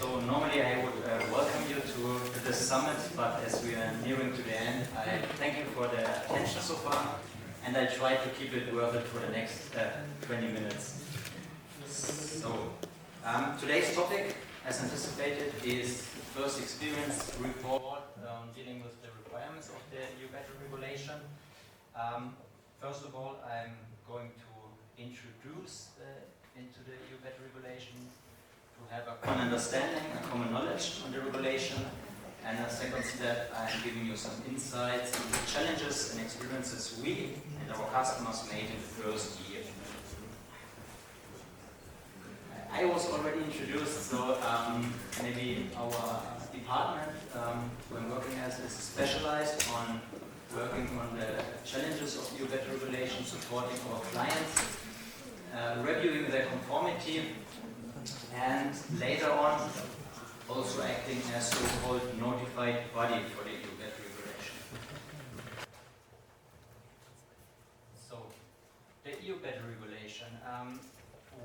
So normally I would welcome you to this summit, but as we are nearing to the end, I thank you for the attention so far, and I try to keep it worth it for the next 20 minutes. So today's topic, as anticipated, is first experience report dealing with the requirements of the EU battery regulation. First of all, I'm going to introduce into the EU battery regulation, to have a common understanding, a common knowledge on the regulation, and a second step, I'm giving you some insights on the challenges and experiences we and our customers made in the first year. I was already introduced, so maybe our department who I'm working as is specialized on working on the challenges of EU battery regulation, supporting our clients, reviewing their conformity, and later on also acting as so-called notified body for the EU battery regulation. So, the EU battery regulation.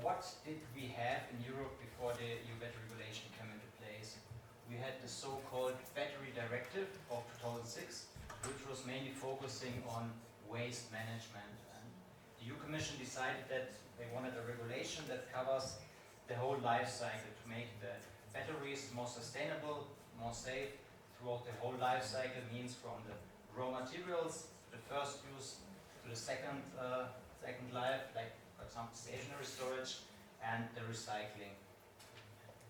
What did we have in Europe before the EU battery regulation came into place? We had the so-called Battery Directive of 2006, which was mainly focusing on waste management. And the EU Commission decided that they wanted a regulation that covers the whole life cycle to make the batteries more sustainable, more safe throughout the whole life cycle, means from the raw materials, the first use, to the second life, like for example stationary storage, and the recycling.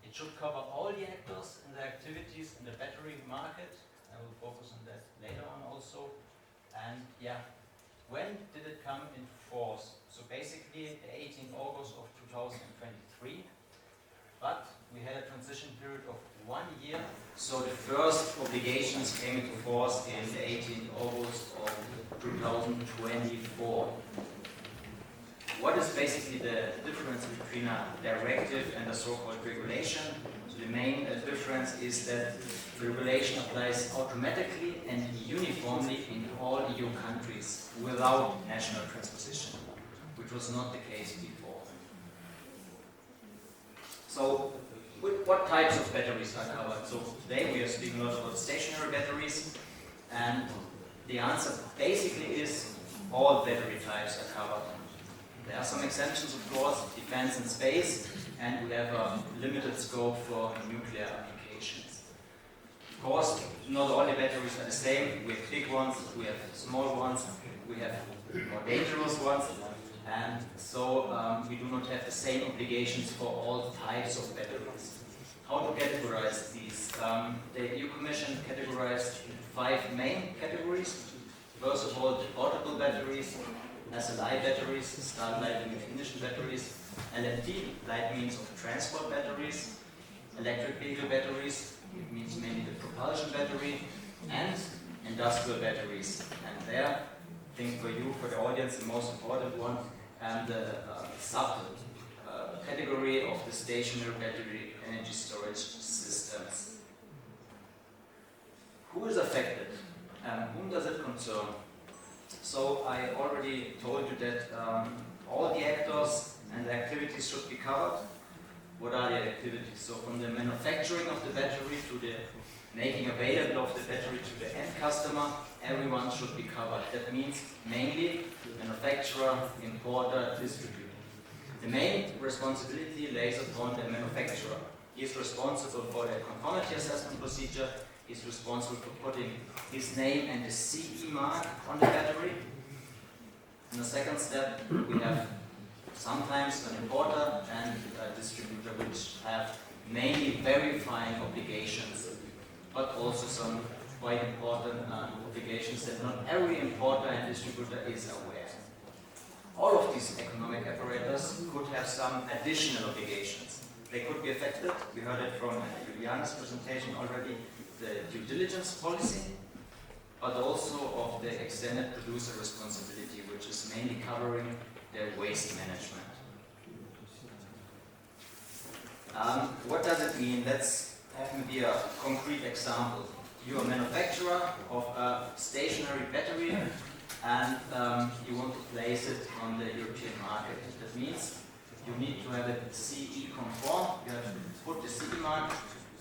It should cover all the actors and the activities in the battery market. I will focus on that later on also. And yeah, when did it come into force? So basically the 18th August of 2023, but we had a transition period of 1 year. So the first obligations came into force in the 18th August of 2024. What is basically the difference between a directive and a so-called regulation? So the main difference is that the regulation applies automatically and uniformly in all EU countries without national transposition, which was not the case before. So, what types of batteries are covered? So today we are speaking a lot about stationary batteries, and the answer basically is all battery types are covered. There are some exemptions, of course, defense and space, and we have a limited scope for nuclear applications. Of course, not all the batteries are the same. We have big ones, we have small ones, we have more dangerous ones, and so we do not have the same obligations for all types of batteries. How to categorize these? The EU Commission categorized 5 main categories. First of all, the portable batteries, SLI batteries, start light and ignition batteries, LFT, light means of transport batteries, electric vehicle batteries, it means mainly the propulsion battery, and industrial batteries. And there, I think for you, for the audience, the most important one, and the sub category of the stationary battery energy storage systems. Who is affected? Whom does it concern? So I already told you that all the actors and the activities should be covered. What are the activities? So from the manufacturing of the battery to the making available of the battery to the end customer, everyone should be covered. That means mainly manufacturer, importer, distributor. The main responsibility lays upon the manufacturer. He is responsible for the conformity assessment procedure. Is responsible for putting his name and the CE mark on the battery. In the second step, we have sometimes an importer and a distributor, which have mainly verifying obligations, but also some quite important obligations that not every importer and distributor is aware. All of these economic operators could have some additional obligations. They could be affected. We heard it from Juliana's presentation already. The due diligence policy, but also of the extended producer responsibility, which is mainly covering their waste management. What does it mean? Let's have maybe a concrete example. You're a manufacturer of a stationary battery and you want to place it on the European market. That means you need to have it CE conform, you have to put the CE mark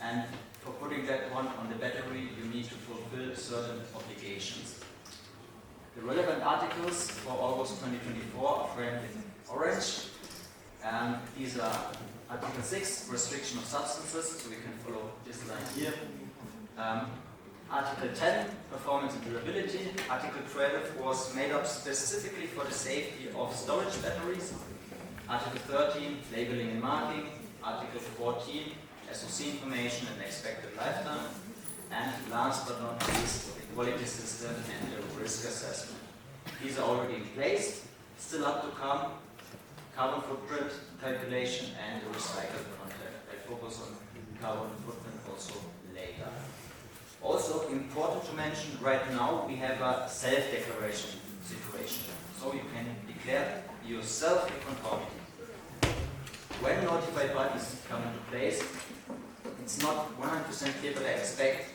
and for putting that one on the battery, you need to fulfill certain obligations. The relevant articles for August 2024 are framed in orange. These are Article 6, restriction of substances, so we can follow this line here. Article 10, performance and durability. Article 12 was made up specifically for the safety of storage batteries. Article 13, labeling and marking. Article 14, SOC information and expected lifetime. And last but not least, the quality system and the risk assessment. These are already in place, still up to come. Carbon footprint calculation and the recycled content. I focus on carbon footprint also later. Also important to mention, right now we have a self-declaration situation. So you can declare yourself a conformity. When notified bodies come into place, it's not 100% clear, but I expect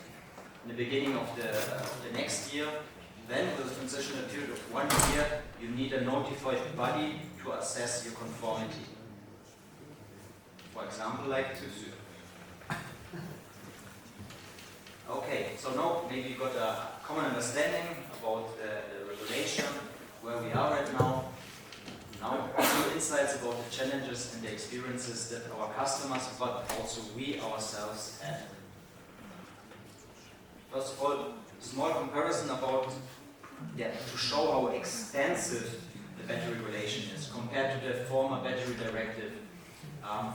in the beginning of the next year, then with a transitional period of 1 year, you need a notified body to assess your conformity. For example, like TÜV SÜD. Okay, so now maybe you got a common understanding about the regulation, where we are right now. Now, a few insights about the challenges and the experiences that our customers, but also we ourselves have. First of all, a small comparison about, to show how extensive the battery relation is compared to the former battery directive.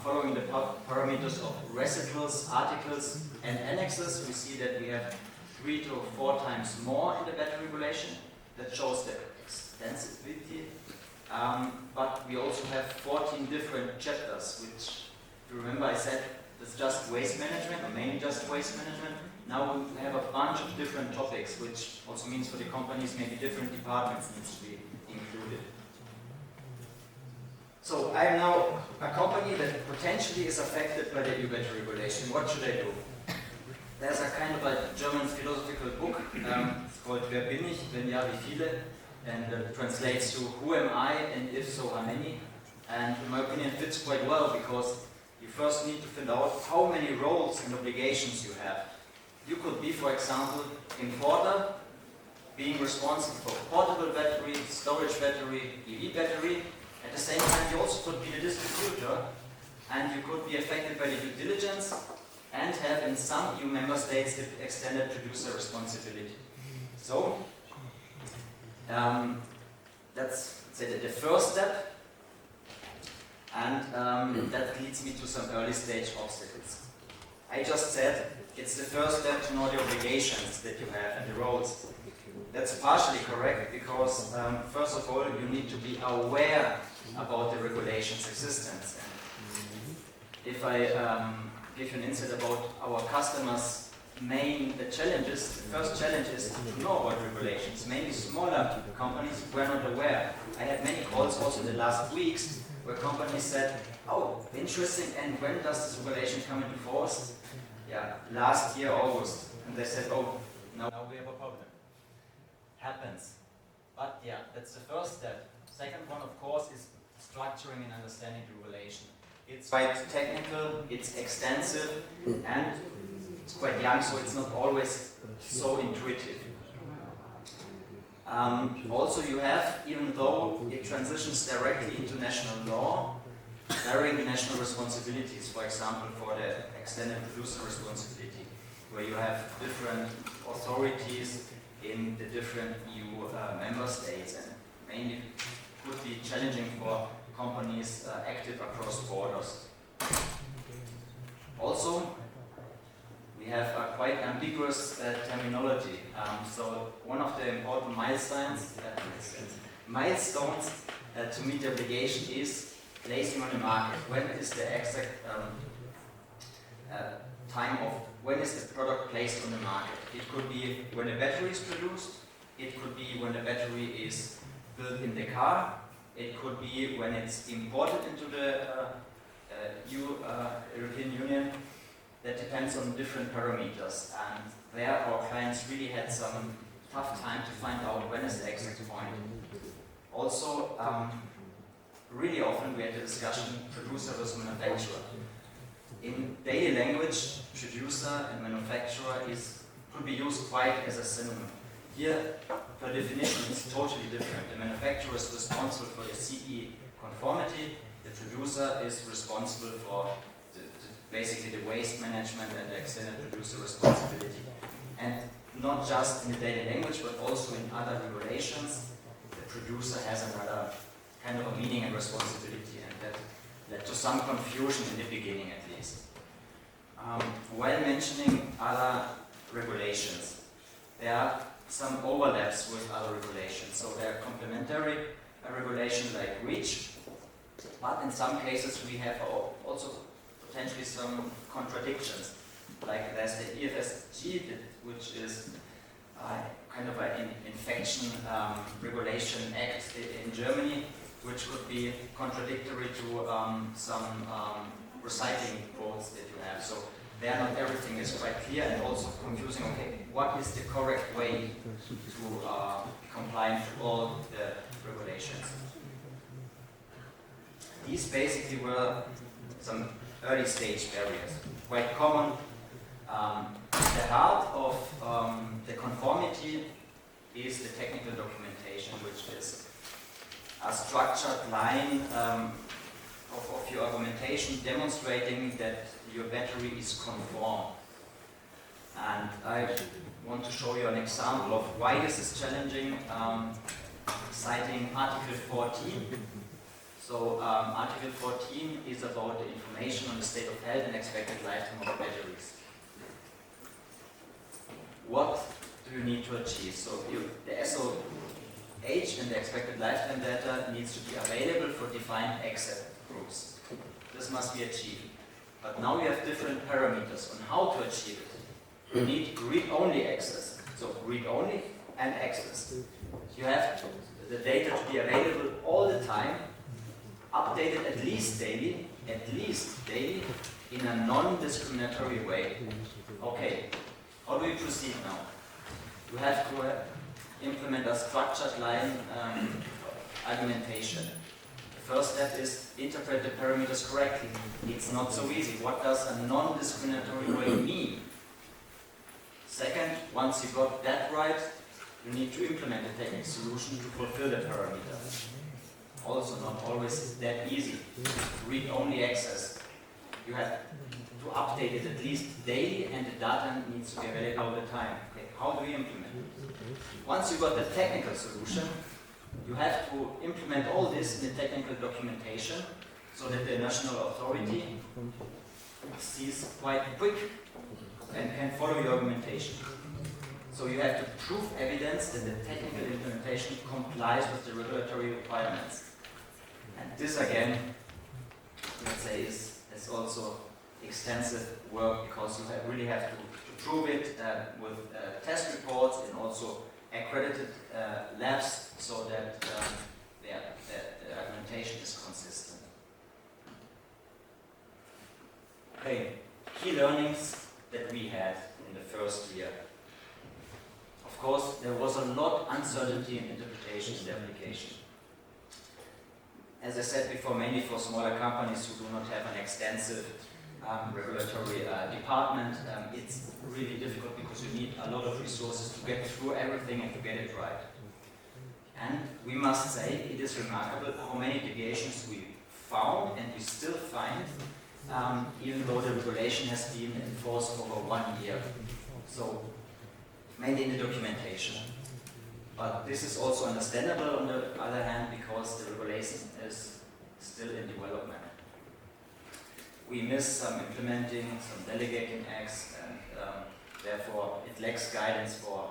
Following the parameters of residuals, articles, and annexes, we see that we have 3 to 4 times more in the battery relation. That shows the extensibility. But we also have 14 different chapters, which, if you remember, I said it's just waste management, or mainly just waste management. Now we have a bunch of different topics, which also means for the companies maybe different departments need to be included. So I am now a company that potentially is affected by the EU battery regulation. What should I do? There's a kind of a German philosophical book, it's called Wer bin ich, wenn ja, wie viele? And it translates to who am I, and if so, how many? And in my opinion, it fits quite well, because you first need to find out how many roles and obligations you have. You could be, for example, importer, being responsible for portable battery, storage battery, EV battery. At the same time, you also could be the distributor, and you could be affected by the due diligence, and have in some EU member states the extended producer responsibility. So, that's, let's say, the first step, and that leads me to some early stage obstacles. I just said it's the first step to know the obligations that you have and the roles. That's partially correct, because first of all, you need to be aware about the regulation's existence. And if I give you an insight about our customers' main challenges, the first challenge is to know about regulations. Mainly smaller companies were not aware. I had many calls also in the last weeks where companies said, oh, interesting, and when does this regulation come into force? Yeah, last year, August. And they said, oh, now we have a problem. Happens. But yeah, that's the first step. Second one, of course, is structuring and understanding the regulation. It's quite technical, it's extensive, and it's quite young, so it's not always so intuitive. Also, you have, even though it transitions directly into national law, varying national responsibilities, for example, for the extended producer responsibility, where you have different authorities in the different EU member states, and mainly could be challenging for companies active across borders. Also, we have a quite ambiguous terminology. So one of the important milestones to meet the obligation is placing on the market. When is the exact time of when is the product placed on the market? It could be when the battery is produced. It could be when the battery is built in the car. It could be when it's imported into the European Union. That depends on different parameters, and there our clients really had some tough time to find out when is the exact point. Also, really often we had the discussion producer versus manufacturer. In daily language, producer producer and manufacturer could be used quite as a synonym. Here, per definition, it's totally different. The manufacturer is responsible for the CE conformity, the producer is responsible for basically the waste management and the extended producer responsibility. And not just in the daily language, but also in other regulations, the producer has another kind of a meaning and responsibility, and that led to some confusion in the beginning at least. While mentioning other regulations, there are some overlaps with other regulations. So there are complementary regulations like REACH, but in some cases we have also potentially some contradictions. Like there's the EFSG, which is kind of an infection regulation act in Germany, which could be contradictory to some recycling codes that you have. So there not everything is quite clear and also confusing, okay, what is the correct way to be compliant to all the regulations. These basically were some early stage barriers, quite common. The heart of the conformity is the technical documentation, which is a structured line of your argumentation demonstrating that your battery is conform. And I want to show you an example of why this is challenging, citing Article 14. So Article 14 is about the information on the state of health and expected lifetime of batteries. What do you need to achieve? So the SOH and the expected lifetime data needs to be available for defined access groups. This must be achieved. But now you have different parameters on how to achieve it. You need read-only access. So read-only and access. You have the data to be available all the time, updated at least daily, in a non-discriminatory way. Okay, how do we proceed now? You have to implement a structured line argumentation. The first step is interpret the parameters correctly. It's not so easy. What does a non-discriminatory way mean? Second, once you got that right, you need to implement a technical solution to fulfill the parameter. Also not always that easy. Read-only access. You have to update it at least daily and the data needs to be available all the time. Okay, how do we implement it? Once you got the technical solution, you have to implement all this in the technical documentation so that the national authority sees quite quick and can follow your argumentation. So you have to prove evidence that the technical implementation complies with the regulatory requirements. And this again, let's say, is also extensive work because you really have to prove it with test reports and also accredited labs so that the argumentation is consistent. Okay, key learnings that we had in the first year. Of course, there was a lot of uncertainty in interpretation in the application. As I said before, mainly for smaller companies who do not have an extensive regulatory department, it's really difficult because you need a lot of resources to get through everything and to get it right. And we must say it is remarkable how many deviations we found and we still find, even though the regulation has been in force over 1 year. So mainly in the documentation. But this is also understandable on the other hand because the regulation is still in development. We miss some implementing, some delegating acts, and therefore it lacks guidance for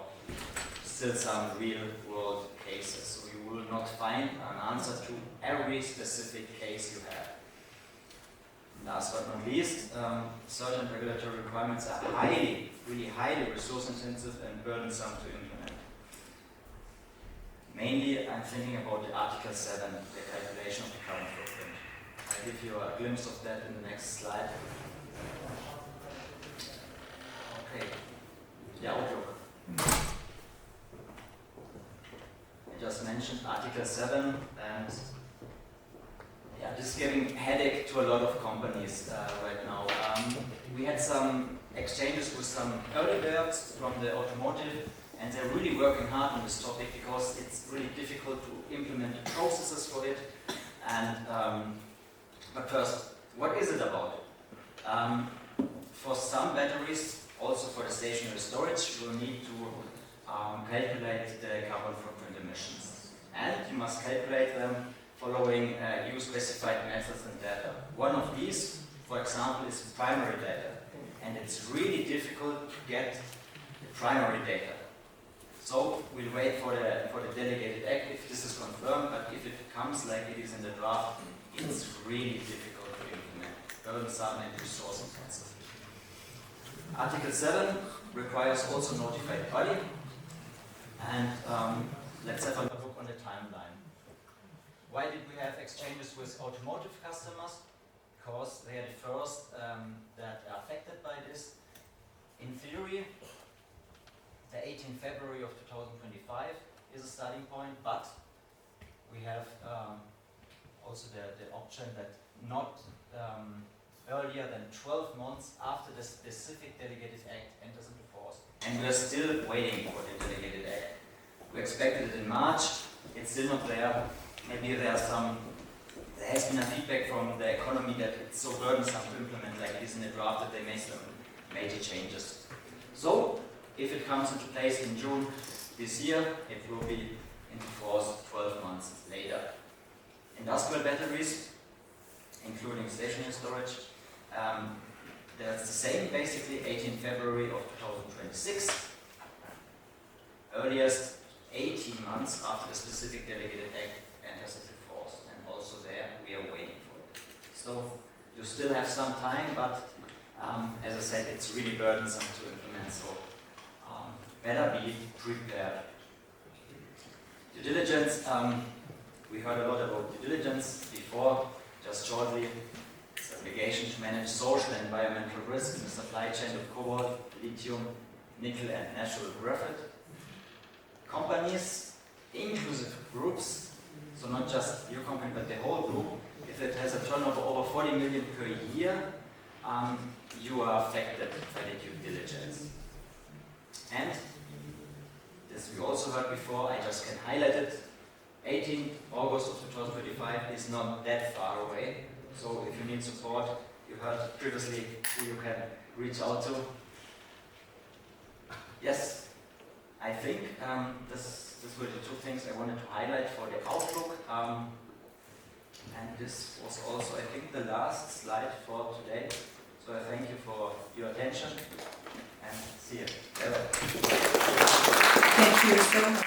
still some real-world cases. So you will not find an answer to every specific case you have. Last but not least, certain regulatory requirements are really highly resource-intensive and burdensome to implement. Mainly, I'm thinking about the Article 7, the calculation of the carbon footprint. I'll give you a glimpse of that in the next slide. Okay, the outlook. I just mentioned Article 7, and yeah, this is giving headache to a lot of companies right now. We had some exchanges with some early birds from the automotive, and they're really working hard on this topic because it's really difficult to implement processes for it. And but first, what is it about? For some batteries, also for the stationary storage, you will need to calculate the carbon footprint emissions. And you must calculate them following EU-specified methods and data. One of these, for example, is primary data. And it's really difficult to get the primary data. So we'll wait for the delegated act if this is confirmed, but if it comes like it is in the draft, it's really difficult to implement, burdensome and resource intensive. Article 7 requires also notified body, and let's have a look on the timeline. Why did we have exchanges with automotive customers? Because they are the first that are affected by this. In theory, the 18th February of 2025 is a starting point, but we have also the option that not earlier than 12 months after the specific delegated act enters into force. And we're still waiting for the delegated act. We expected it in March, it's still not there. Maybe there has been a feedback from the economy that it's so burdensome to implement like this in the draft that they made some major changes. So, if it comes into place in June this year, it will be into force 12 months later. Industrial batteries, including stationary storage, that's the same, basically 18 February of 2026. Earliest 18 months after the specific delegated act enters into force, and also there we are waiting for it. So you still have some time, but as I said, it's really burdensome to implement, so better be prepared. Due diligence, we heard a lot about due diligence before, just shortly. It's obligation to manage social and environmental risk in the supply chain of cobalt, lithium, nickel and natural graphite. Companies, inclusive groups, so not just your company but the whole group, if it has a turnover over 40 million per year, you are affected by the due diligence. And this we also heard before, I just can highlight it. 18th August of 2025 is not that far away. So if you need support, you heard previously who you can reach out to. Yes, I think this were the two things I wanted to highlight for the outlook. And this was also, I think, the last slide for today. So I thank you for your attention and see you. Bye-bye. Thank you so much.